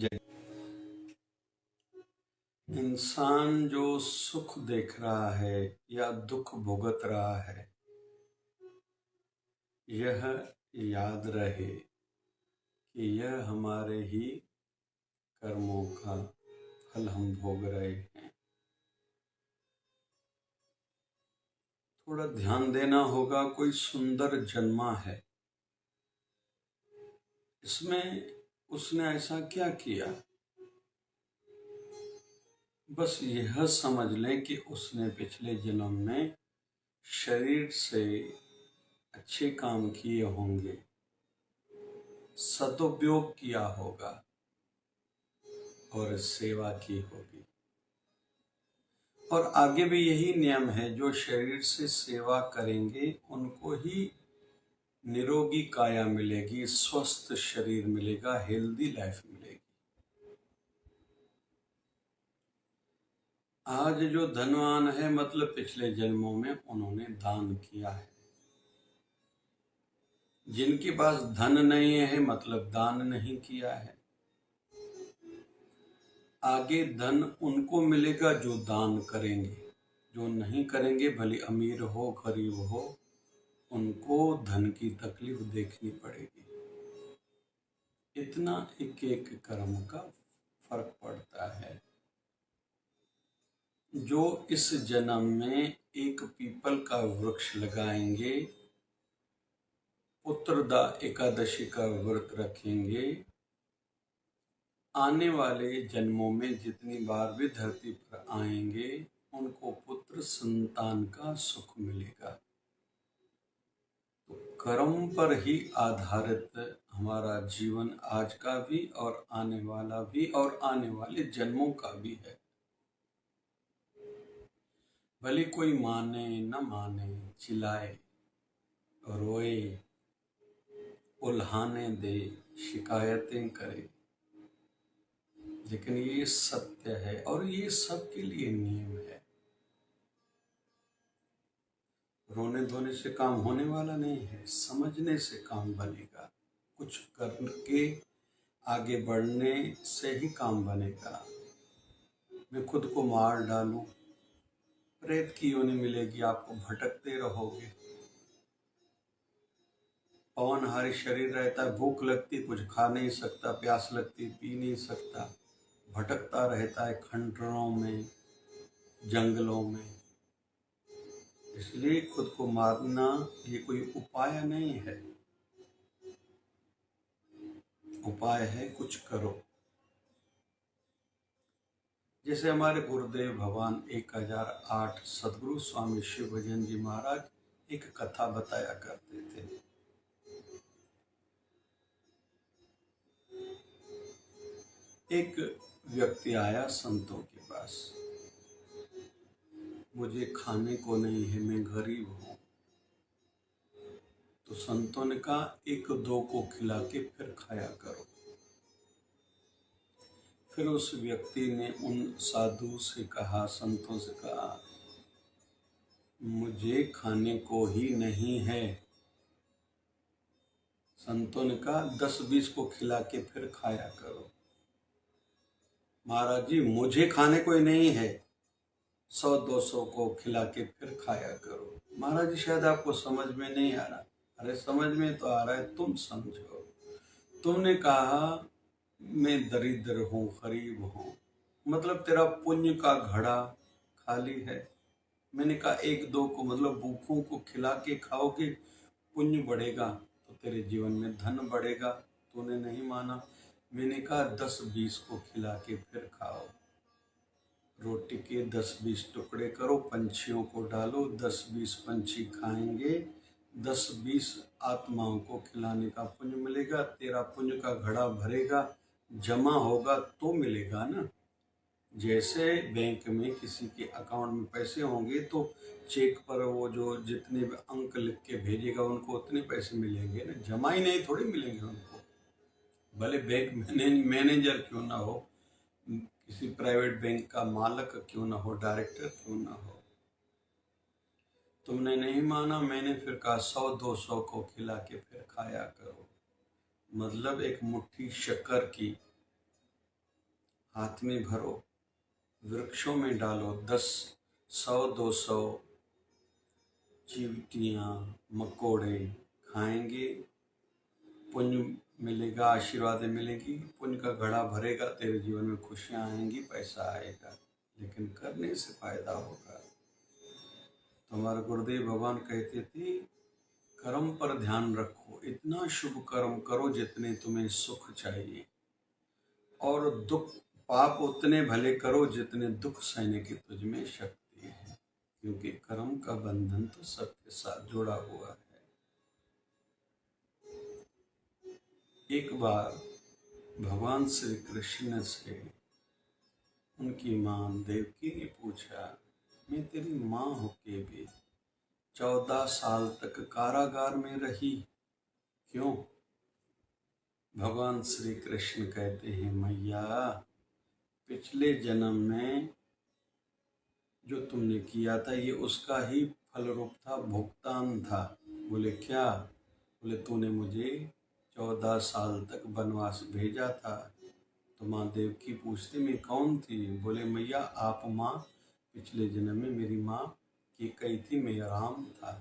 जय। इंसान जो सुख देख रहा है या दुख भुगत रहा है, यह याद रहे कि यह हमारे ही कर्मों का फल हम भोग रहे हैं। थोड़ा ध्यान देना होगा। कोई सुंदर जन्मा है, इसमें उसने ऐसा क्या किया? बस यह समझ लें कि उसने पिछले जन्म में शरीर से अच्छे काम किए होंगे, सदुपयोग किया होगा और सेवा की होगी। और आगे भी यही नियम है, जो शरीर से सेवा करेंगे उनको ही निरोगी काया मिलेगी, स्वस्थ शरीर मिलेगा, हेल्दी लाइफ मिलेगी। आज जो धनवान है, मतलब पिछले जन्मों में उन्होंने दान किया है। जिनके पास धन नहीं है, मतलब दान नहीं किया है। आगे धन उनको मिलेगा जो दान करेंगे। जो नहीं करेंगे, भले अमीर हो गरीब हो, उनको धन की तकलीफ देखनी पड़ेगी। इतना एक एक कर्म का फर्क पड़ता है। जो इस जन्म में एक पीपल का वृक्ष लगाएंगे, पुत्रदा एकादशी का व्रत रखेंगे, आने वाले जन्मों में जितनी बार भी धरती पर आएंगे, उनको पुत्र संतान का सुख मिलेगा। तो कर्म पर ही आधारित हमारा जीवन आज का भी और आने वाला भी और आने वाले जन्मों का भी है। भले कोई माने न माने, चिल्लाए रोए, उल्हाने दे, शिकायतें करे, लेकिन ये सत्य है और ये सबके लिए नियम है। रोने धोने से काम होने वाला नहीं है, समझने से काम बनेगा। कुछ करके आगे बढ़ने से ही काम बनेगा। मैं खुद को मार डालूं, प्रेत की योनि मिलेगी, आपको भटकते रहोगे। पवनहारी शरीर रहता है, भूख लगती कुछ खा नहीं सकता, प्यास लगती पी नहीं सकता, भटकता रहता है खंडरों में, जंगलों में। इसलिए खुद को मारना ये कोई उपाय नहीं है। उपाय है कुछ करो। जैसे हमारे गुरुदेव भगवान 1008 सदगुरु स्वामी शिव भजन जी महाराज एक कथा बताया करते थे। एक व्यक्ति आया संतों के पास, मुझे खाने को नहीं है, मैं गरीब हूँ। तो संतों ने कहा, एक दो को खिला के फिर खाया करो। फिर उस व्यक्ति ने उन साधु से कहा, संतों से कहा, मुझे खाने को ही नहीं है। संतों ने कहा, 10-20 को खिला के फिर खाया करो। महाराज जी, मुझे खाने को ही नहीं है, 100-200 को खिला के फिर खाया करो। महाराज जी, शायद आपको समझ में नहीं आ रहा। अरे समझ में तो आ रहा है, तुम समझो। तुमने कहा मैं दरिद्र हूँ, गरीब हूँ, मतलब तेरा पुण्य का घड़ा खाली है। मैंने कहा 1-2 को, मतलब भूखों को खिला के खाओगे, पुण्य बढ़ेगा तो तेरे जीवन में धन बढ़ेगा। तूने नहीं माना। मैंने कहा 10-20 को खिला के फिर खाओ। रोटी के 10-20 टुकड़े करो, पंछियों को डालो, 10-20 पंछी खाएंगे, 10-20 आत्माओं को खिलाने का पुण्य मिलेगा। तेरा पुण्य का घड़ा भरेगा, जमा होगा तो मिलेगा ना। जैसे बैंक में किसी के अकाउंट में पैसे होंगे तो चेक पर वो जो जितने भी अंक लिख के भेजेगा उनको उतने पैसे मिलेंगे ना, जमा ही नहीं थोड़ी मिलेंगे उनको। भले बैंक मैनेजर क्यों ना हो, किसी प्राइवेट बैंक का मालिक क्यों ना हो, डायरेक्टर क्यों ना हो। तुमने नहीं माना। मैंने फिर कहा 100-200 को खिला के फिर खाया करो। मतलब एक मुट्ठी शक्कर की हाथ में भरो, वृक्षों में डालो। 10, 100, 200 चींटियाँ मकोड़े खाएंगे, पुण्य मिलेगा, आशीर्वाद मिलेगी, पुण्य का घड़ा भरेगा, तेरे जीवन में खुशियाँ आएंगी, पैसा आएगा। लेकिन करने से फायदा होगा। तो हमारे गुरुदेव भगवान कहते थे, कर्म पर ध्यान रखो, इतना शुभ कर्म करो जितने तुम्हें सुख चाहिए, और दुख पाप उतने भले करो जितने दुख सहने की तुझ में शक्ति है, क्योंकि कर्म का बंधन तो सबके साथ जुड़ा हुआ है। एक बार भगवान श्री कृष्ण से उनकी मां देवकी ने पूछा, मैं तेरी मां होके भी 14 साल तक कारागार में रही, क्यों? भगवान श्री कृष्ण कहते हैं, मैया, पिछले जन्म में जो तुमने किया था ये उसका ही फल रूप था, भुगतान था। बोले क्या? बोले तूने मुझे 14 साल तक वनवास भेजा था। तो माँ देवकी पूछती, मैं कौन थी? बोले मैया आप माँ, पिछले जन्म में मेरी माँ कैकेयी थी, मैं राम था।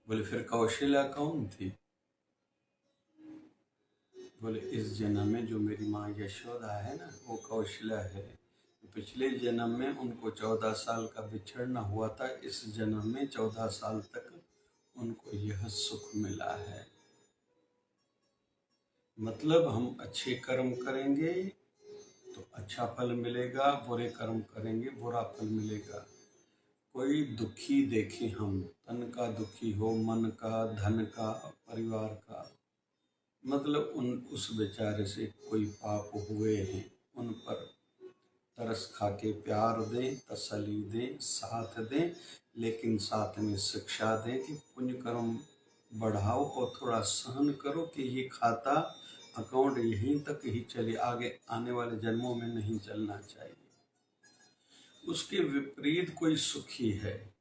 बोले फिर कौशल्या कौन थी? बोले इस जन्म में जो मेरी माँ यशोदा है ना, वो कौशल्या है। पिछले जन्म में उनको 14 साल का बिछड़ना हुआ था, इस जन्म में 14 साल तक उनको यह सुख मिला है। मतलब हम अच्छे कर्म करेंगे तो अच्छा फल मिलेगा, बुरे कर्म करेंगे बुरा फल मिलेगा। कोई दुखी देखे हम, तन का दुखी हो, मन का, धन का, परिवार का, मतलब उस बेचारे से कोई पाप हुए हैं, उन पर तरस खा के प्यार दें, तसल्ली दें, साथ दें, लेकिन साथ में शिक्षा दें कि पुण्य कर्म बढ़ाओ और थोड़ा सहन करो कि ये खाता अकाउंट यहीं तक ही चले, आगे आने वाले जन्मों में नहीं चलना चाहिए। उसके विपरीत कोई सुखी है,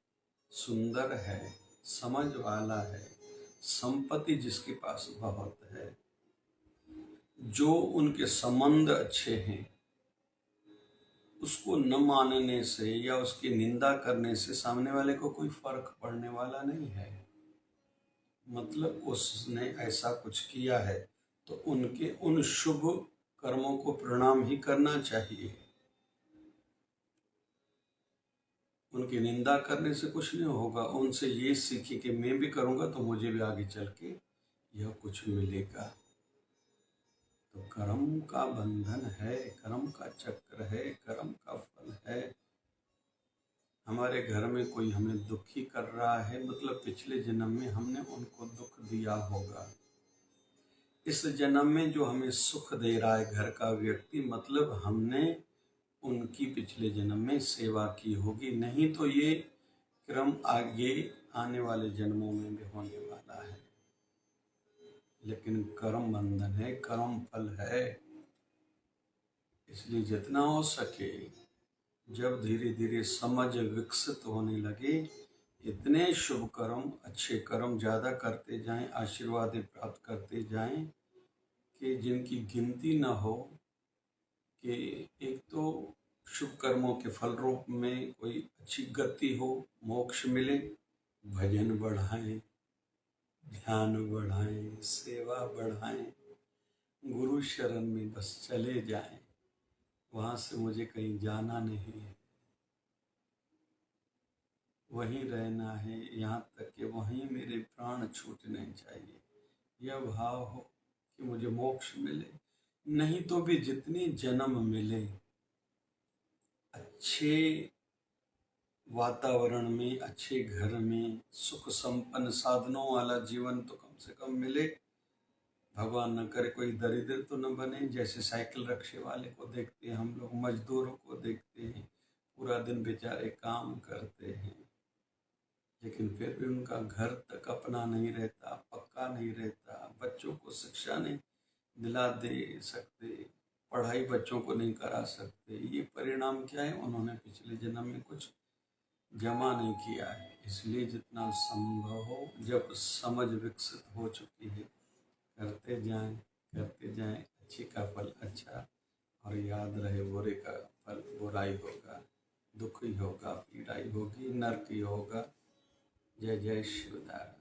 सुंदर है, समझ वाला है, संपत्ति जिसके पास बहुत है, जो उनके संबंध अच्छे हैं, उसको न मानने से या उसकी निंदा करने से सामने वाले को कोई फर्क पड़ने वाला नहीं है। मतलब उसने ऐसा कुछ किया है तो उनके उन शुभ कर्मों को प्रणाम ही करना चाहिए। उनकी निंदा करने से कुछ नहीं होगा। उनसे ये सीखिए कि मैं भी करूँगा तो मुझे भी आगे चल के यह कुछ मिलेगा। तो कर्म का बंधन है, कर्म का चक्र है, कर्म का फल है। हमारे घर में कोई हमें दुखी कर रहा है, मतलब पिछले जन्म में हमने उनको दुख दिया होगा। इस जन्म में जो हमें सुख दे रहा है घर का व्यक्ति, मतलब हमने उनकी पिछले जन्म में सेवा की होगी, नहीं तो ये क्रम आगे आने वाले जन्मों में भी होने वाला है। लेकिन कर्म बंधन है, कर्म फल है। इसलिए जितना हो सके, जब धीरे धीरे समझ विकसित होने लगे, इतने शुभ कर्म, अच्छे कर्म ज़्यादा करते जाएं, आशीर्वाद प्राप्त करते जाएं कि जिनकी गिनती न हो। कि एक तो शुभ कर्मों के फल रूप में कोई अच्छी गति हो, मोक्ष मिले, भजन बढ़ाएं, ध्यान बढ़ाएं, सेवा बढ़ाएं, गुरु शरण में बस चले जाएं। वहाँ से मुझे कहीं जाना नहीं है, वहीं रहना है, यहाँ तक कि वहीं मेरे प्राण छूटने चाहिए। यह भाव हो कि मुझे मोक्ष मिले, नहीं तो भी जितने जन्म मिले अच्छे वातावरण में, अच्छे घर में, सुख संपन्न साधनों वाला जीवन तो कम से कम मिले। भगवान न करे कोई दरिद्र तो न बने। जैसे साइकिल रिक्शे वाले को देखते हैं हम लोग, मजदूरों को देखते हैं, पूरा दिन बेचारे काम करते हैं, लेकिन फिर भी उनका घर तक अपना नहीं रहता, पक्का नहीं रहता, बच्चों को शिक्षा नहीं दिला दे सकते, पढ़ाई बच्चों को नहीं करा सकते। ये परिणाम क्या है? उन्होंने पिछले जन्म में कुछ जमा नहीं किया है। इसलिए जितना संभव हो, जब समझ विकसित हो चुकी है, करते जाएं, अच्छे का फल अच्छा और याद रहे बुरे का फल बुराई होगा, दुख ही होगा, पीड़ाई होगी, नरक ही होगा। जय जय शिवदारा।